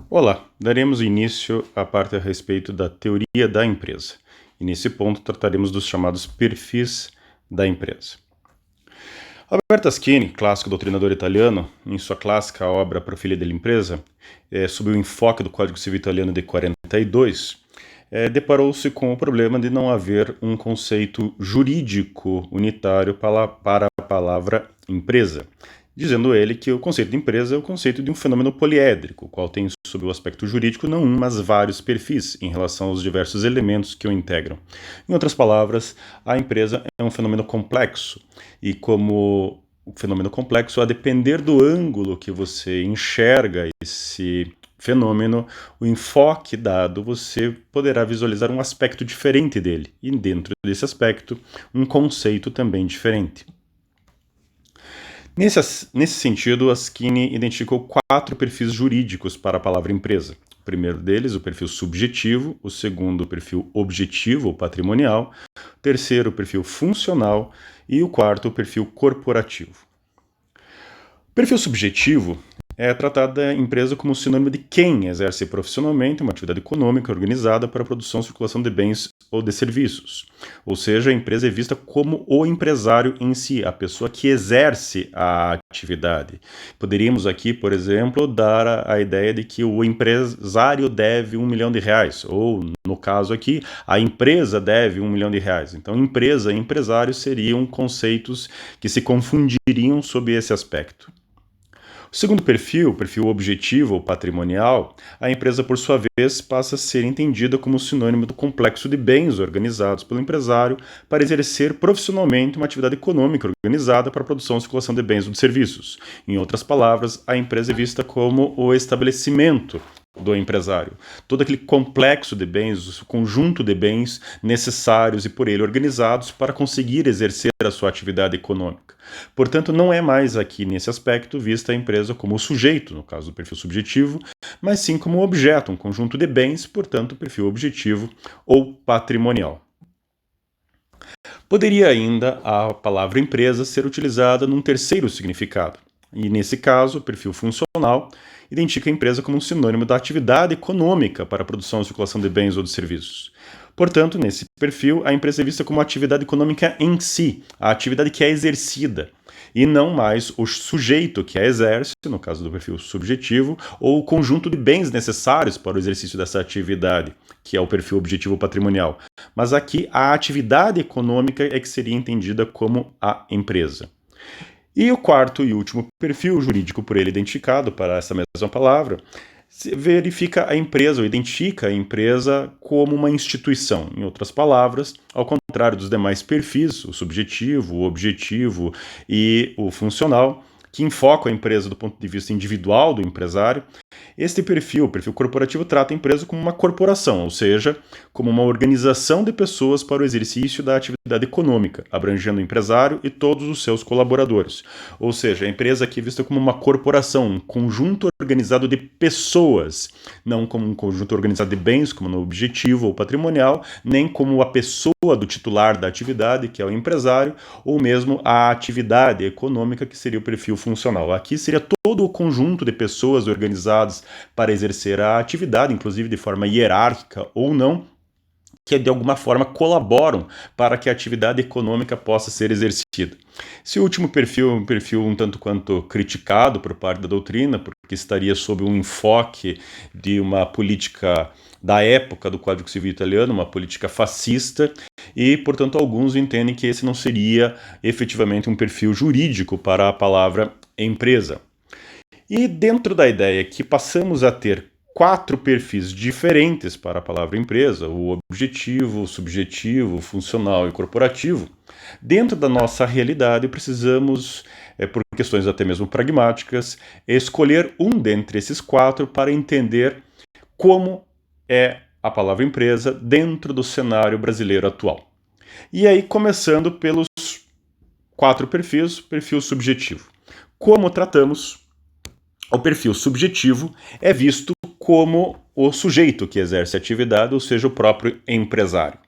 Olá, daremos início à parte a respeito da teoria da empresa. E nesse ponto trataremos dos chamados perfis da empresa. Alberto Aschini, clássico doutrinador italiano, em sua clássica obra Profili dell'impresa, sob o enfoque do Código Civil italiano de 42, deparou-se com o problema de não haver um conceito jurídico unitário para a palavra empresa, dizendo ele que o conceito de empresa é o conceito de um fenômeno poliédrico, o qual tem sob o aspecto jurídico não um, mas vários perfis em relação aos diversos elementos que o integram. Em outras palavras, a empresa é um fenômeno complexo, e como o fenômeno complexo, a depender do ângulo que você enxerga esse fenômeno, o enfoque dado, você poderá visualizar um aspecto diferente dele, e dentro desse aspecto, um conceito também diferente. Nesse sentido, Aschini identificou 4 perfis jurídicos para a palavra empresa. O primeiro deles, o perfil subjetivo, o segundo, o perfil objetivo ou patrimonial, o terceiro, o perfil funcional e o quarto, o perfil corporativo. O perfil subjetivo é tratado da empresa como sinônimo de quem exerce profissionalmente uma atividade econômica organizada para a produção e circulação de bens ou de serviços. Ou seja, a empresa é vista como o empresário em si, a pessoa que exerce a atividade. Poderíamos aqui, por exemplo, dar a ideia de que o empresário deve R$1 milhão, ou, no caso aqui, a empresa deve R$1 milhão. Então, empresa e empresário seriam conceitos que se confundiriam sob esse aspecto. O segundo perfil, o perfil objetivo ou patrimonial, a empresa, por sua vez, passa a ser entendida como sinônimo do complexo de bens organizados pelo empresário para exercer profissionalmente uma atividade econômica organizada para a produção e circulação de bens ou de serviços. Em outras palavras, a empresa é vista como o estabelecimento do empresário. Todo aquele complexo de bens, o conjunto de bens necessários e por ele organizados para conseguir exercer a sua atividade econômica. Portanto, não é mais aqui nesse aspecto vista a empresa como o sujeito, no caso do perfil subjetivo, mas sim como um objeto, um conjunto de bens, portanto, perfil objetivo ou patrimonial. Poderia ainda a palavra empresa ser utilizada num terceiro significado. E nesse caso, o perfil funcional identifica a empresa como um sinônimo da atividade econômica para a produção e circulação de bens ou de serviços. Portanto, nesse perfil, a empresa é vista como a atividade econômica em si, a atividade que é exercida, e não mais o sujeito que a exerce, no caso do perfil subjetivo, ou o conjunto de bens necessários para o exercício dessa atividade, que é o perfil objetivo patrimonial. Mas aqui, a atividade econômica é que seria entendida como a empresa. E o quarto e último perfil jurídico por ele identificado para essa mesma palavra, verifica a empresa ou identifica a empresa como uma instituição. Em outras palavras, ao contrário dos demais perfis, o subjetivo, o objetivo e o funcional, que enfocam a empresa do ponto de vista individual do empresário, este perfil, o perfil corporativo, trata a empresa como uma corporação, ou seja, como uma organização de pessoas para o exercício da atividade econômica, abrangendo o empresário e todos os seus colaboradores. Ou seja, a empresa aqui é vista como uma corporação, um conjunto organizado de pessoas, não como um conjunto organizado de bens, como no objetivo ou patrimonial, nem como a pessoa do titular da atividade, que é o empresário, ou mesmo a atividade econômica, que seria o perfil funcional. Aqui seria todo o conjunto de pessoas organizadas para exercer a atividade, inclusive de forma hierárquica ou não, que de alguma forma colaboram para que a atividade econômica possa ser exercida. Esse último perfil é um perfil um tanto quanto criticado por parte da doutrina, porque estaria sob um enfoque de uma política da época do Código Civil italiano, uma política fascista, e, portanto, alguns entendem que esse não seria efetivamente um perfil jurídico para a palavra empresa. E dentro da ideia que passamos a ter 4 perfis diferentes para a palavra empresa, o objetivo, o subjetivo, o funcional e o corporativo, dentro da nossa realidade precisamos, por questões até mesmo pragmáticas, escolher um dentre esses 4 para entender como é a palavra empresa dentro do cenário brasileiro atual. E aí, começando pelos 4 perfis, perfil subjetivo. Como tratamos? O perfil subjetivo é visto como o sujeito que exerce a atividade, ou seja, o próprio empresário.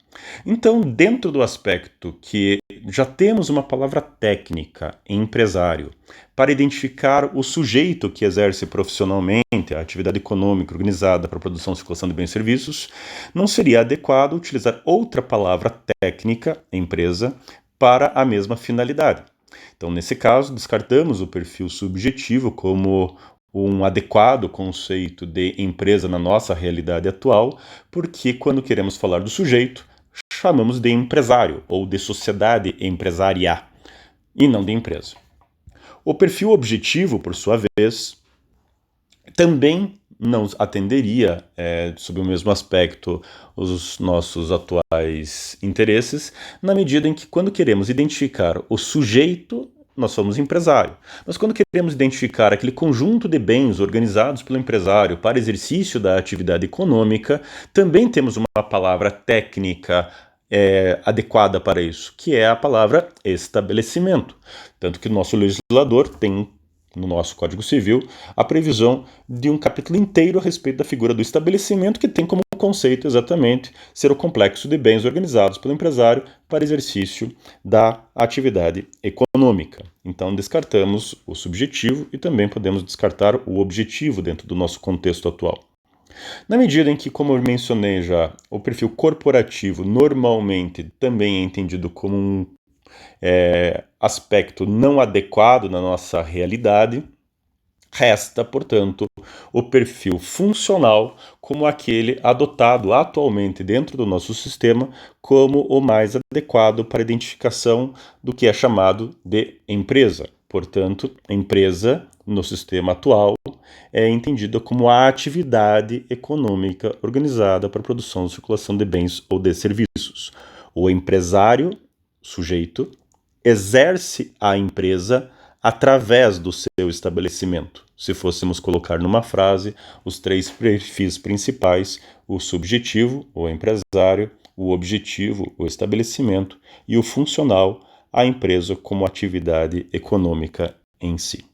Então, dentro do aspecto que já temos uma palavra técnica, empresário, para identificar o sujeito que exerce profissionalmente a atividade econômica organizada para a produção e circulação de bens e serviços, não seria adequado utilizar outra palavra técnica, empresa, para a mesma finalidade. Então, nesse caso, descartamos o perfil subjetivo como um adequado conceito de empresa na nossa realidade atual, porque quando queremos falar do sujeito, chamamos de empresário ou de sociedade empresária e não de empresa. O perfil objetivo, por sua vez, também não atenderia, sob o mesmo aspecto, os nossos atuais interesses, na medida em que, quando queremos identificar o sujeito, nós somos empresário. Mas quando queremos identificar aquele conjunto de bens organizados pelo empresário para exercício da atividade econômica, também temos uma palavra técnica adequada para isso, que é a palavra estabelecimento. Tanto que o nosso legislador tem, no nosso Código Civil, a previsão de um capítulo inteiro a respeito da figura do estabelecimento, que tem como conceito exatamente ser o complexo de bens organizados pelo empresário para exercício da atividade econômica. Então, descartamos o subjetivo e também podemos descartar o objetivo dentro do nosso contexto atual. Na medida em que, como eu mencionei já, o perfil corporativo normalmente também é entendido como um aspecto não adequado na nossa realidade, resta, portanto, o perfil funcional como aquele adotado atualmente dentro do nosso sistema como o mais adequado para a identificação do que é chamado de empresa. Portanto, empresa, no sistema atual, é entendida como a atividade econômica organizada para a produção e circulação de bens ou de serviços. O empresário, sujeito, exerce a empresa através do seu estabelecimento. Se fôssemos colocar numa frase os três perfis principais: o subjetivo, o empresário, o objetivo, o estabelecimento, e o funcional, a empresa como atividade econômica em si.